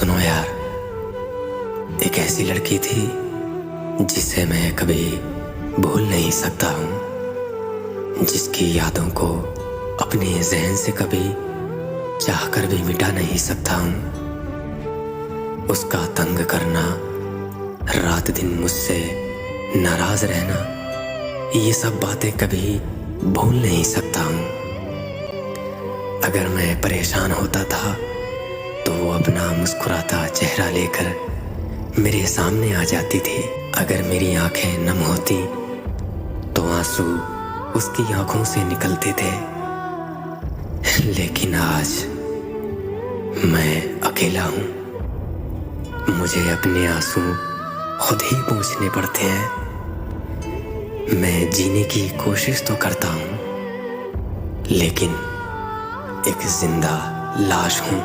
सुनो यार, एक ऐसी लड़की थी जिसे मैं कभी भूल नहीं सकता हूँ, जिसकी यादों को अपने जहन से कभी चाह कर भी मिटा नहीं सकता हूँ। उसका तंग करना, रात दिन मुझसे नाराज रहना, ये सब बातें कभी भूल नहीं सकता हूँ। अगर मैं परेशान होता था तो वो अपना मुस्कुराता चेहरा लेकर मेरे सामने आ जाती थी। अगर मेरी आंखें नम होती तो आंसू उसकी आंखों से निकलते थे। लेकिन आज मैं अकेला हूँ, मुझे अपने आंसू खुद ही पूंछने पड़ते हैं। मैं जीने की कोशिश तो करता हूँ, लेकिन एक जिंदा लाश हूँ।